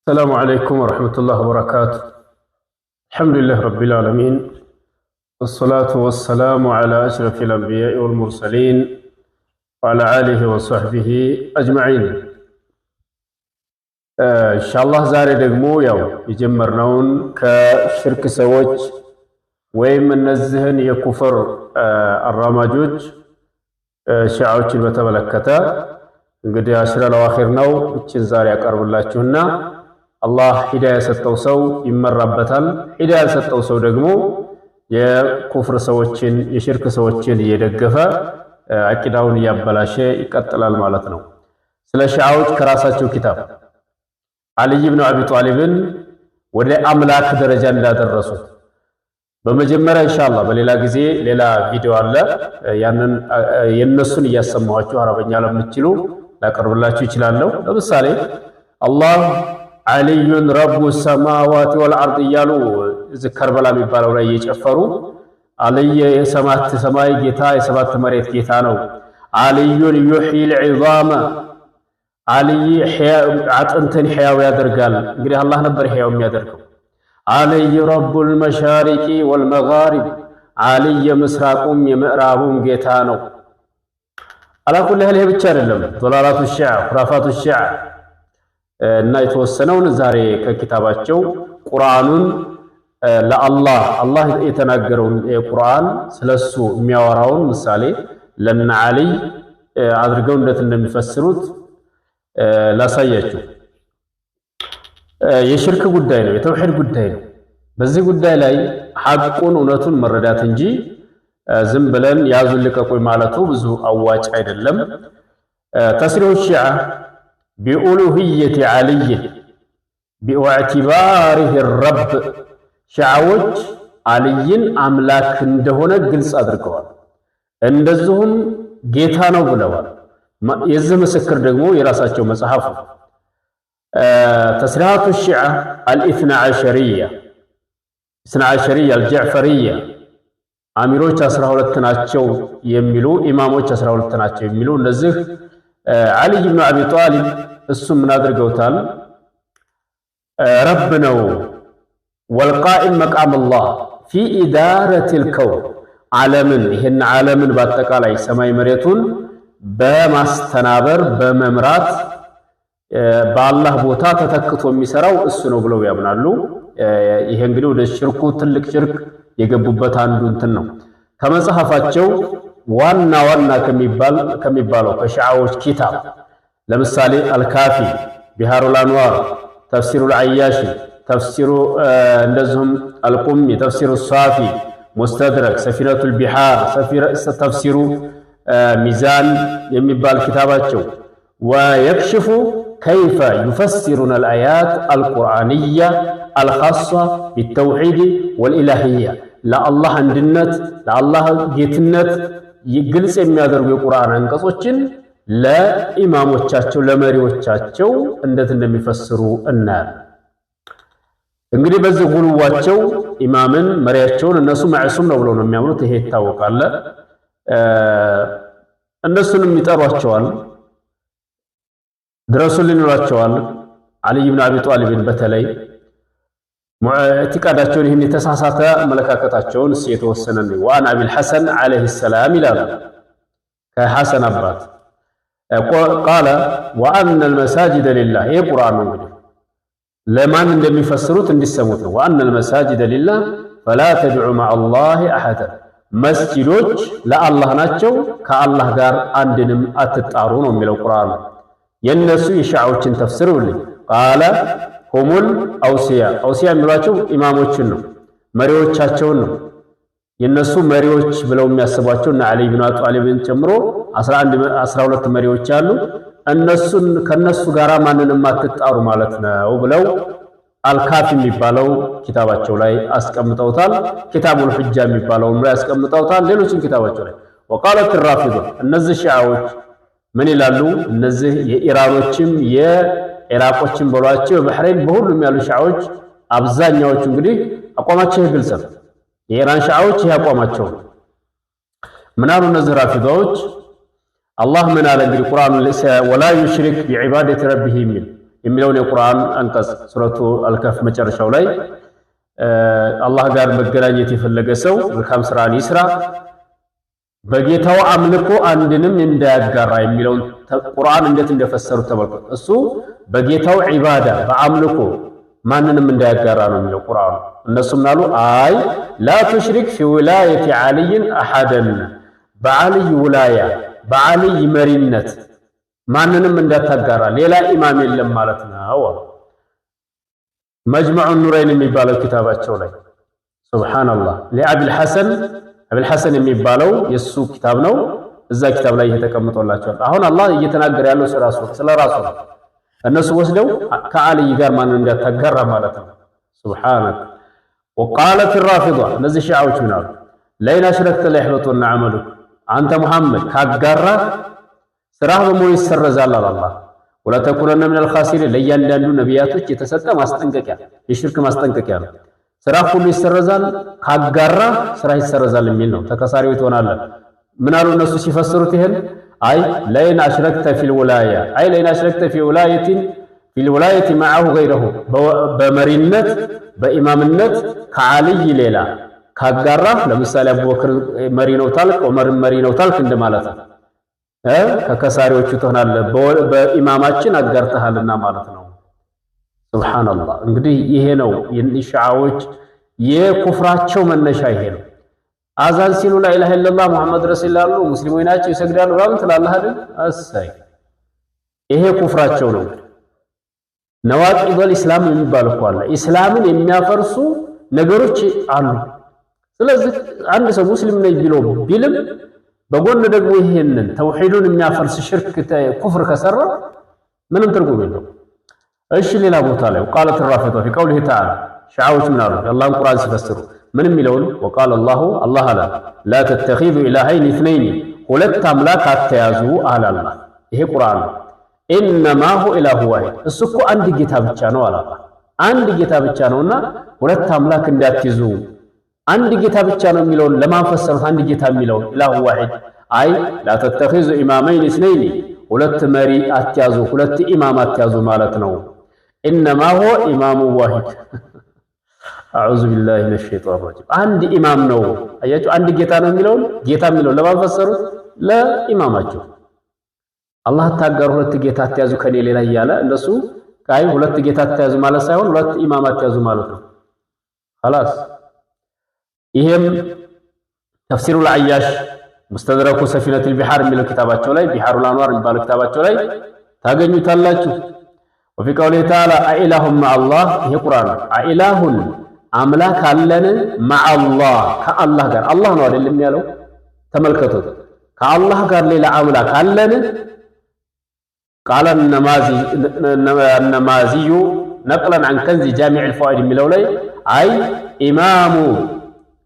السلام عليكم ورحمة الله وبركاته. الحمد لله رب العالمين، والصلاة والسلام على أشرف الأنبياء والمرسلين وعلى آله وصحبه أجمعين. إن شاء الله زاري دقمو يجمرنون كشرك سوج ويمن نزهن يكفر الرماجوج شعوش بتملكتا እንግዲህ አሽራ ለዋኺር ነው። እችን ዛሬ ያቀርብላችሁና አላህ ሂዳያ የሰጠው ሰው ይመራበታል። ሂዳያ ያልሰጠው ሰው ደግሞ የኩፍር ሰዎችን የሽርክ ሰዎችን እየደገፈ አቂዳውን እያበላሸ ይቀጥላል ማለት ነው። ስለ ሺዓዎች ከራሳቸው ኪታብ አልይ ኢብኑ አቢ ጣሊብን ወደ አምላክ ደረጃ እንዳደረሱት በመጀመሪያ ኢንሻአላህ በሌላ ጊዜ ሌላ ቪዲዮ አለ። ያንን የነሱን እያሰማኋችሁ አረበኛ ለምትችሉ ላቀርብላችሁ ይችላልው። ለምሳሌ አላህ አልዩን ረቡ ሰማዋት ወልአርድ እያሉ እዚህ ከርበላ የሚባለው ላይ እየጨፈሩ አልይ የሰማት ሰማይ ጌታ የሰባት መሬት ጌታ ነው። አልዩን ዩሕይል ዒዛመ አልይ አጥንትን ሕያው ያደርጋል። እንግዲህ አላህ ነበር ሕያው የሚያደርገው። አልይ ረቡል መሻሪቂ ወልመጋሪብ አልይ የምስራቁም የምዕራቡም ጌታ ነው። አላኩል ያህል ይሄ ብቻ አይደለም። ዶላራቱ ሺዓ ኩራፋቱ ሺዓ እና የተወሰነውን ዛሬ ከኪታባቸው ቁርአኑን ለአላህ የተናገረውን የቁርአን ስለሱ የሚያወራውን ምሳሌ ለነ አልይ አድርገው እንዴት እንደሚፈስሩት ላሳያችሁ። የሽርክ ጉዳይ ነው፣ የተውሂድ ጉዳይ ነው። በዚህ ጉዳይ ላይ ሐቁን እውነቱን መረዳት እንጂ ዝም ብለን ያዙን ልቀቁኝ ማለቱ ብዙ አዋጭ አይደለም። ተስሪሑ ሺዓ ቢኡሉሂየቲ አልይ ቢኢዕቲባሪሂ ረብ ሺዓዎች አልይን አምላክ እንደሆነ ግልጽ አድርገዋል። እንደዚሁም ጌታ ነው ብለዋል። የዚህ ምስክር ደግሞ የራሳቸው መጽሐፍ ነው። ተስሪሓቱ ሺዓ አልኢስና ዐሸሪያ አልጀዕፈሪያ አሚሮች 12 ናቸው የሚሉ ኢማሞች 12 ናቸው የሚሉ እነዚህ አልይ ኢብኑ አቢ ጣሊብ እሱም ምን አድርገውታል? ረብ ነው ወልቃኢም መቃም አላህ ፊ ኢዳረቲል ከውን ዓለምን ይሄን ዓለምን በአጠቃላይ ሰማይ መሬቱን በማስተናበር በመምራት በአላህ ቦታ ተተክቶ የሚሰራው እሱ ነው ብለው ያምናሉ። ይሄ እንግዲህ ወደ ሽርኩ ትልቅ ሽርክ የገቡበት አንዱ እንትን ነው። ከመጽሐፋቸው ዋና ከሚባለው ከሺዓዎች ኪታብ ለምሳሌ አልካፊ፣ ቢሃሩል አንዋር፣ ተፍሲሩል ዐያሺ፣ ተፍሲሩ እንደዚሁም አልቁሚ፣ ተፍሲሩ ሷፊ፣ ሙስተድረክ፣ ሰፊነቱል ቢሃር፣ ተፍሲሩ ሚዛን የሚባል ኪታባቸው ወየክሽፉ ከይፈ ዩፈሲሩነ አልአያት አልቁርአንያ አልኻሷ ቢተውሒድ ወልኢላህያ ለአላህ አንድነት ለአላህ ጌትነት ግልጽ የሚያደርጉ የቁርአን አንቀጾችን ለኢማሞቻቸው ለመሪዎቻቸው እንዴት እንደሚፈስሩ እናያለን። እንግዲህ በዚህ ጉልዋቸው ኢማምን መሪያቸውን እነሱ ማዕሱም ነው ብለው ነው የሚያምኑት። ይሄ ይታወቃል። እነሱንም ይጠሯቸዋል፣ ድረሱልን ይሏቸዋል። አልይ ኢብኑ አቢ ጣሊብን በተለይ ኢዕቲቃዳቸውን ይህን የተሳሳተ አመለካከታቸውን የተወሰነ ነው። ወአን አቢል ሐሰን ዓለይሂ ሰላም ይላሉ። ከሐሰን አባት ቃለ ወአነል መሳጅደ ሊላህ። ይሄ ቁርአን ነው እንግዲህ ለማን እንደሚፈስሩት እንዲሰሙት ነው። ወአነል መሳጅደ ሊላህ ፈላ ተድዑ መዐላሂ አሐደን መስጂዶች ለአላህ ናቸው፣ ከአላህ ጋር አንድንም አትጣሩ ነው የሚለው ቁርአን። የነሱ የሺዓዎችን ተፍሲር ይልኝ ቃለ ሁሙል አውሲያ የሚሏቸው ኢማሞችን ነው፣ መሪዎቻቸውን ነው። የነሱ መሪዎች ብለው የሚያስቧቸው እና አልይ ኢብኑ አቢ ጣሊብን ጨምሮ 12 መሪዎች አሉ። እነሱን ከነሱ ጋር ማንንም አትጣሩ ማለት ነው ብለው አልካፊ የሚባለው ኪታባቸው ላይ አስቀምጠውታል። ኪታቡል ሁጃ የሚባለውም ላይ አስቀምጠውታል። ሌሎችን ኪታባቸው ላይ ወቃለት ራፊዳ እነዚህ ሺዓዎች ምን ይላሉ? እነዚህ የኢራኖችም የኢራቆችም በሏቸው የባህሬን በሁሉም ያሉ ሺዓዎች አብዛኛዎቹ እንግዲህ አቋማቸው ግልጽ ነው። የኢራን ሺዓዎች ይሄ አቋማቸው ምን አሉ? እነዚህ ራፊዳዎች አላህ ምን አለ እንግዲህ ቁርአን ወላ ዩሽሪክ ቢዒባደቲ ረቢሂ የሚል የሚለውን የቁርአን አንቀጽ ሱረቱ አልከፍ መጨረሻው ላይ አላህ ጋር መገናኘት የፈለገ ሰው መልካም ስራን ይስራ በጌታው አምልኮ አንድንም እንዳያጋራ የሚለውን ቁርአን እንዴት እንደፈሰሩት ተመልከቱ። እሱ በጌታው ዒባዳ በአምልኮ ማንንም እንዳያጋራ ነው የሚለው ቁርአኑ። እነሱም ናሉ አይ ላ ቱሽሪክ ፊ ውላየቲ ዓሊይን አሐደን በዓልይ ውላያ በዓልይ መሪነት ማንንም እንዳታጋራ ሌላ ኢማም የለም ማለት ነው። መጅመዑ ኑረይን የሚባለው ኪታባቸው ላይ ሱብሃንአላህ ለአብል ሐሰን የሚባለው የሱ ኪታብ ነው። እዛ ኪታብ ላይ ተቀምጦላቸዋል። አሁን አላህ እየተናገረ ያለው ስለራሱ ነው። እነሱ ወስደው ከዓልይ ጋር ማንን እንዳታጋራ ማለት ነው። ሱብሃነክ ወቃለት الرافضة እነዚህ ሺዓዎች ምን አሉ? ለይን አሽረክተ ለይሕበጡነ ዐመሉክ አንተ ሙሐመድ ካጋራ ስራህ በሙሉ ይሰረዛል አላህ። ወለተኩነነ ሚነል ኻሲሪን ለእያንዳንዱ ነቢያቶች የተሰጠ ማስጠንቀቂያ የሽርክ ማስጠንቀቂያ ነው። ስራ ሁሉ ይሰረዛል ካጋራ ስራ ይሰረዛል የሚል ነው። ተከሳሪው ትሆናለህ። ምን አሉ እነሱ ሲፈስሩት ይሄን አይ ለይን አሽረክተ ፊል ወላያ አይ ለይን አሽረክተ ፊል ወላየቲ መዐሁ ገይረሁ በመሪነት በኢማምነት ከዓልይ ሌላ ካጋራ ለምሳሌ አቡበክር መሪ ነው ታልክ ዑመር መሪ ነው ታልክ እንደማለት ነው። ከከሳሪዎቹ ትሆናለህ በኢማማችን አጋርተሃልና ማለት ነው። ሱብሃንአላህ እንግዲህ ይሄ ነው የሺዓዎች የኩፍራቸው መነሻ ይሄ ነው። አዛን ሲሉ ላኢላሃ ኢለላህ ሙሐመድ ረሱሉላህ ሙስሊሞች ናቸው ይሰግዳሉ ባም ትላለህ አይደል? እሰይ ይሄ ኩፍራቸው ነው። ነዋቂዱል ኢስላም የሚባል እኮ አለ። ኢስላምን የሚያፈርሱ ነገሮች አሉ። ስለዚህ አንድ ሰው ሙስሊም ነኝ ቢልም በጎን ደግሞ ይሄንን ተውሂዱን የሚያፈርስ ሽርክ ኩፍር ከሰራ ምንም ትርጉም የለውም። እሺ ሌላ ቦታ ላይ وقالت الرافضة في قوله تعالى ሺዓዎች ምን አሉ? የአላህን ቁርአን ሲፈስሩ ምን የሚለውን وقال الله አለ لا تتخذوا إلهين اثنين ሁለት አምላክ አትያዙ አለ አላህ። ይሄ ቁርአን ነው። إنما هو إله واحد እሱ እኮ አንድ ጌታ ብቻ ነው አለ አላህ። አንድ ጌታ ብቻ ነውና ሁለት አምላክ እንዳትይዙ አንድ ጌታ ብቻ ነው የሚለውን ለማንፈሰሩት አንድ ጌታ የሚለውን ኢላሁ ዋሂድ አይ لا تتخذوا إمامين اثنين ሁለት መሪ አትያዙ ሁለት ኢማም አትያዙ ማለት ነው። إنما هو إمام واحد أعوذ بالله من الشيطان الرجيم አንድ ኢማም ነው። አያችሁ አንድ ጌታ ነው የሚለውን ጌታ የሚለውን ለማንፈሰሩት ለኢማማቸው አላህ ታጋሩ ሁለት ጌታ አትያዙ ከኔ ሌላ እያለ እነሱ ካይ ሁለት ጌታ አትያዙ ማለት ሳይሆን ሁለት ኢማም አትያዙ ማለት ነው። خلاص ይሄም ተፍሲሩል አያሽ ሙስተድረኩ ሰፊነቱል ቢሃር የሚለው ኪታባቸው ላይ ቢሃሩል አንዋር የሚባለው ኪታባቸው ላይ ታገኙታላችሁ። وفي قوله تعالى أإله مع الله ይሄ ቁርአን አኢላሁን አምላክ አለን مع الله ከአላህ ጋር አላህ ነው አይደለም ያለው ተመልከቱት። ከአላህ ጋር ሌላ አምላክ አለን قال النمازي نقلا عن كنز جامع الفوائد የሚለው ላይ አይ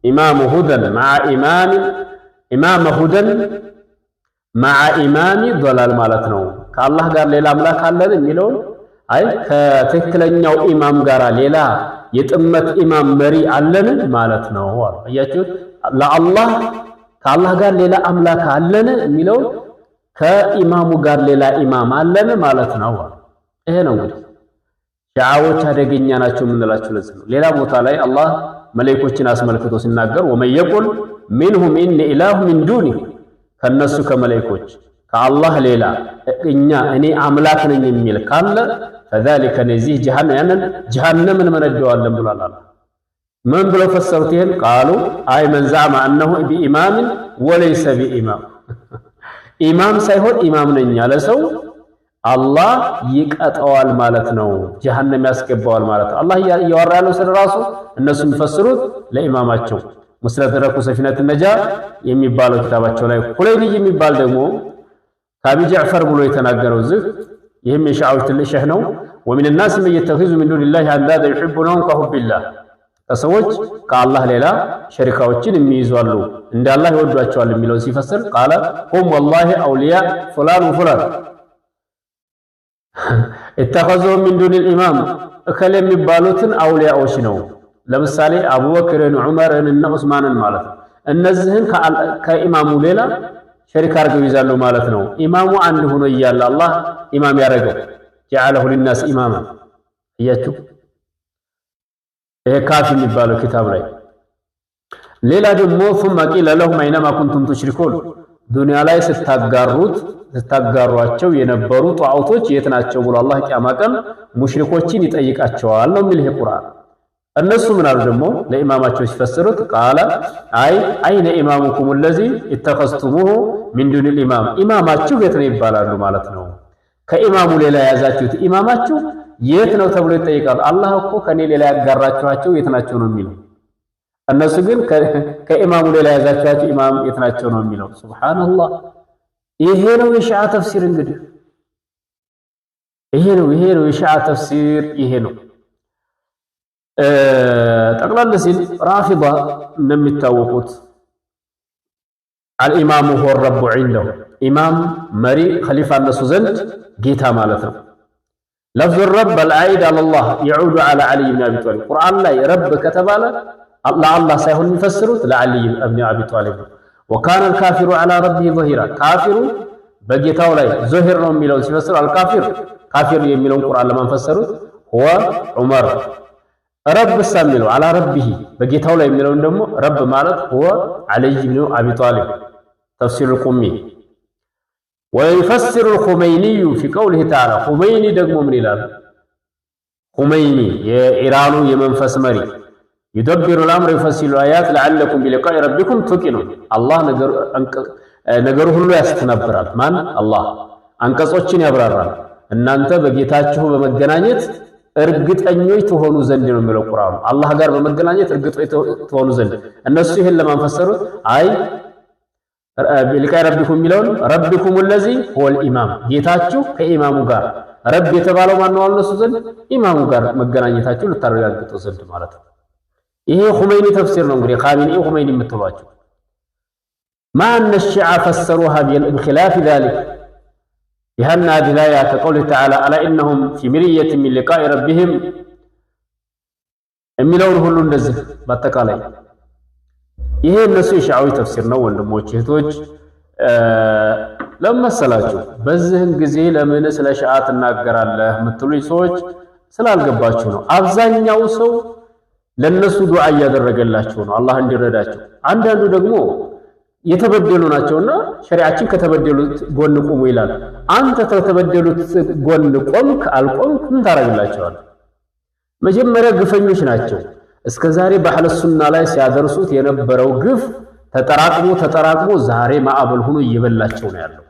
ኢማሙ ሁደን مع ኢማም ሁደን مع ኢማሚ ضلال ማለት ነው። ከአላህ ጋር ሌላ አምላክ አለን የሚለው አይ ከትክክለኛው ኢማም ጋር ሌላ የጥመት ኢማም መሪ አለን ማለት ነው። አያችሁ ለአላህ ከአላህ ጋር ሌላ አምላክ አለን የሚለው ከኢማሙ ጋር ሌላ ኢማም አለን ማለት ነው። ይሄ ነው እንግዲህ ሺዓዎች አደገኛ ናቸው የምንላቸው ለዚህ ነው። ሌላ ቦታ ላይ አላህ መላእክቶችን አስመልክቶ ሲናገር ወመን የቁል ሚንሁም ኢኒ ኢላሁ ሚን ዱኒ ከነሱ ከመላእክቶች ከአላህ ሌላ እኔ አምላክ ነኝ የሚል ካለ فذلك ነዚህ ጀሃነምን መነደዋለን ብሏል አላህ። ምን ብለው ፈሰሩት ይሄን? ቃሉ አይ መን ዘዐመ አነሁ ቢኢማም ወለይሰ ቢኢማም ኢማም ሳይሆን ኢማም ነኝ ያለ ሰው አላህ ይቀጣዋል ማለት ነው፣ ጀሃነም ያስገባዋል ማለት ነው። አላህ እያወራ ያለው ስለራሱ እነሱ የሚፈስሩት ለኢማማቸው ሙስተድረኩ ሰፊነቱ ነጃ የሚባለው ኪታባቸው ላይ ኩለይኒ የሚባል ደግሞ ከአቢ ጀዕፈር ብሎ የተናገረው ዝህ ይህም የሺዓዎች ትልቅ ሸህ ነው። ወሚን الناس من يتخذ من دون الله اندادا يحبونهم كحب الله ከሰዎች ከአላህ ሌላ ሸሪካዎችን የሚይዙአሉ እንደ አላህ ይወዷቸዋል የሚለውን ሲፈስር ቃለ ሁም ወላሂ አውሊያ ፉላን ወፉላን اتخذوا من دون الامام እከለ የሚባሉትን አውሊያዎች ነው። ለምሳሌ አቡበክርን ዑመርን እና ዑስማንን ማለት ነው። እነዚህን ከኢማሙ ሌላ ሸሪክ አድርገው ይዛሉ ማለት ነው። ኢማሙ አንድ ሆኖ እያለ አላህ ኢማም ያደረገው ጀዐለሁ ሊናስ ኢማማ እያችሁ ይሄ ካፊ የሚባለው ኪታብ ላይ። ሌላ ደግሞ ثم قيل لهم أينما كنتم تشركون ዱንያ ላይ ስታጋሯቸው የነበሩ ጣዖቶች የት ናቸው ብሎ አላህ ቂያማ ቀን ሙሽሪኮችን ይጠይቃቸዋል ነው የሚል ይሄ ቁርአን። እነሱ ምን አሉ ደግሞ ለኢማማቸው ሲፈስሩት ቃለ አይነ ኢማሙኩም الذي اتخذتموه من دون الامام ኢማማችሁ የት ነው ይባላሉ ማለት ነው። ከኢማሙ ሌላ ያዛችሁት ኢማማችሁ የት ነው ተብሎ ይጠይቃሉ። አላህ እኮ ከኔ ሌላ ያጋራችኋቸው የት ናቸው ነው የሚለው። እነሱ ግን ከኢማሙ ሌላ ያዛችኋቸው ኢማም የት ናቸው ነው የሚለው። ሱብሃንአላህ። ይሄ ነው የሺዓ ተፍሲር። እንግዲህ ይሄ ነው የሺዓ ተፍሲር ይሄ ነው። ጠቅላላ ሲል ራፊዳ እንደሚታወቁት አልኢማሙ ሁወ ረቡ ዒንደሁ ኢማም መሪ ኸሊፋ እነሱ ዘንድ ጌታ ማለት ነው። ለፍዙ ረብ አልዓኢድ አለላህ የዑዱ ዐላ ዓሊይ ብን አቢ ጣሊብ ቁርአን ላይ ረብ ከተባለ ለአላህ ሳይሆን የሚፈስሩት ለዓሊይ ብን አቢ ጣሊብ ነው። ወካነ አልካፊሩ ዐላ ረቢሂ ዘሂራ ካፊሩ በጌታው ላይ ዞሂር ነው የሚለውን ሲፈስሩ አልካፊር ካፊር የሚለውን ቁርአን ለማን ፈሰሩት? ሁወ ዑመር ረብ ሳ የሚለው ዐላ ረቢሂ በጌታው ላይ የሚለውን ደግሞ ረብ ማለት ሁወ ዓሊይ ብን አቢ ጣሊብ ተፍሲር ቁሚ። ወይፈስሩ አልኹመይኒዩ ፊ ቀውሊሂ ተዓላ ኹመይኒ ደግሞ ምን ይላል? ኹመይኒ የኢራኑ የመንፈስ መሪ ይደብሩ الامر يفصل الايات لعلكم بلقاء ربكم توقنون አላህ ነገሩ ሁሉ ያስተናብራል። ማን? አላህ አንቀጾችን ያብራራል። እናንተ በጌታችሁ በመገናኘት እርግጠኞች ትሆኑ ዘንድ ነው የሚለው ቁርአኑ። አላህ ጋር በመገናኘት እርግጠኞች ትሆኑ ዘንድ እነሱ ይሄን ለማንፈሰሩት بلقاء ربكم የሚለውን ربكم الذي هو الامام ጌታችሁ ከኢማሙ ጋር ረብ የተባለው ማን ነው? እነሱ ዘንድ ኢማሙ ጋር መገናኘታችሁ ልታረጋግጡ ዘንድ ማለት ነው። ይሄ ኹመይኒ ተፍሲር ነው። እንግዲህ ኻሚኒ ኹመይኒ የምትሏቸው ማን الشيعة فسروها بخلاف ذلك بأن دلاية كقوله تعالى ألا إنهم في مرية من لقاء ربهم የሚለውን ሁሉ እንደዚህ በአጠቃላይ ይሄ እነሱ የሺዓዊ ተፍሲር ነው። ወንድሞች እህቶች ለመሰላችሁ በዚህን ጊዜ ለምን ስለ ሺዓ ትናገራለህ የምትሉኝ ሰዎች ስላልገባችሁ ነው። አብዛኛው ሰው ለነሱ ዱዓ እያደረገላቸው ነው አላህ እንዲረዳቸው። አንዳንዱ ደግሞ የተበደሉ ናቸውና ሸሪዓችን ከተበደሉት ጎን ቁሙ ይላል። አንተ ከተበደሉት ጎን ቆምክ አልቆምክ ምን ታረጋላቸዋለህ? መጀመሪያ ግፈኞች ናቸው። እስከዛሬ በአህለ ሱና ላይ ሲያደርሱት የነበረው ግፍ ተጠራቅሞ ዛሬ ማዕበል ሆኖ እየበላቸው ነው ያለው።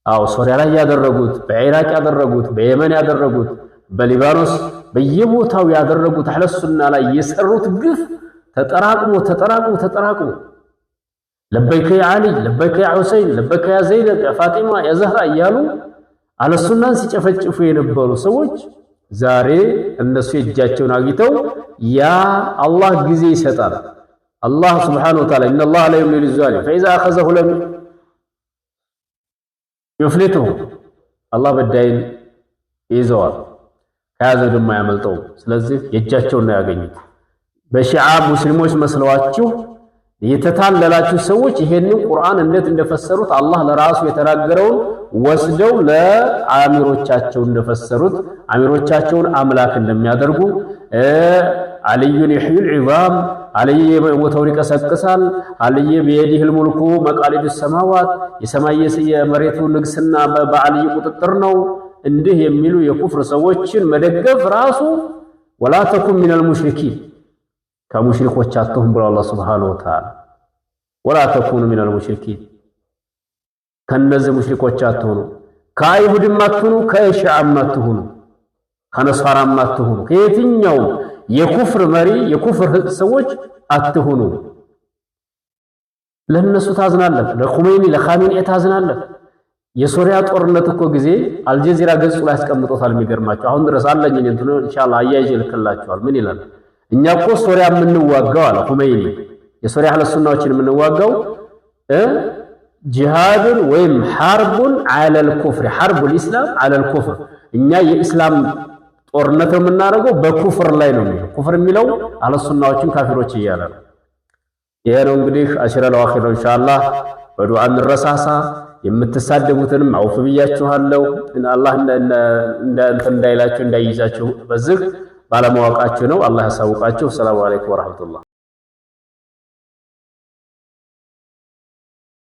አው ሶሪያ ላይ ያደረጉት፣ በኢራቅ ያደረጉት፣ በየመን ያደረጉት፣ በሊባኖስ በየቦታው ያደረጉት አህለ ሱና ላይ የሰሩት ግፍ ተጠራቅሞ ለበይከ ያ ዓሊ ለበይከ ያ ሁሰይን ለበይከ ያ ዘይነብ ያ ፋጢማ ያ ዘህራ እያሉ አህለ ሱናን ሲጨፈጭፉ የነበሩ ሰዎች ዛሬ እነሱ እጃቸውን አግኝተው ያ አላህ ጊዜ ይሰጣል። አላህ ሱብሓነሁ ወተዓላ ኢነላህ ላ ዩምሊሉ ዛሊም ፈኢዛ አኸዘሁ ለም ዩፍሊቱሁ አላህ በዳይን ይዘዋል፣ ከያዘው ደግሞ አያመልጠውም። ስለዚህ የእጃቸውን ነው ያገኙት። በሺዓ ሙስሊሞች መስለዋችሁ የተታለላችሁ ሰዎች ይሄንን ቁርአን እንዴት እንደፈሰሩት አላህ ለራሱ የተናገረውን ወስደው ለአሚሮቻቸው እንደፈሰሩት አሚሮቻቸውን አምላክ እንደሚያደርጉ አልዩን ይህዩል ዒዛም አልይ የሞተውን ይቀሰቅሳል፣ አልይ በየዲህል ሙልኩ መቃሊዱ ሰማዋት የሰማይ የመሬቱ ንግስና በአልይ ቁጥጥር ነው። እንዲህ የሚሉ የኩፍር ሰዎችን መደገፍ ራሱ ወላ ተኩን ሚነል ሙሽሪኪን ከሙሽሪኮች አትሁን ብሎ አላህ ሱብሓነሁ ወተዓላ ወላ ተኩኑ ሚነል ሙሽሪኪን ከነዚህ ሙሽሪኮች አትሁኑ፣ ከአይሁድም አትሁኑ፣ ከሺዓም አትሁኑ፣ ከነሷራም አትሁኑ፣ ከየትኛው የኩፍር መሪ የኩፍር ሰዎች አትሁኑ። ለነሱ ታዝናለህ፣ ለኹመይኒ ለኻሜኒ ታዝናለህ። የሶሪያ ጦርነት እኮ ጊዜ አልጀዚራ ገጹ ላይ አስቀምጦታል። የሚገርማቸው አሁን ድረስ አለኝ እንትኑ ኢንሻአላህ አያይዤ ልክላችኋል። ምን ይላል? እኛ እኮ ሶሪያ የምንዋጋው አለ ኹመይኒ የሶሪያ አህለ ሱናዎችን የምንዋጋው ጂሃድን ወይም ሐርቡን ዐለል ኩፍር ሐርቡል ኢስላም ዐለል ኩፍር እኛ የኢስላም ጦርነት የምናደርገው በኩፍር ላይ ነው የሚለው። ኩፍር የሚለው አህለ ሱናዎችን ካፊሮች እያለ ነው። ይሄ ነው እንግዲህ አሽረ ለዋኺር ኢንሻአላህ በዱዓ እንረሳሳ። የምትሳደቡትንም አውፍ ብያችኋለሁ። አላህ እንዳይላችሁ እንዳይይዛችሁ በዚህ ባለማወቃችሁ ነው። አላህ ያሳውቃችሁ። ሰላም አለይኩም ወራህመቱላህ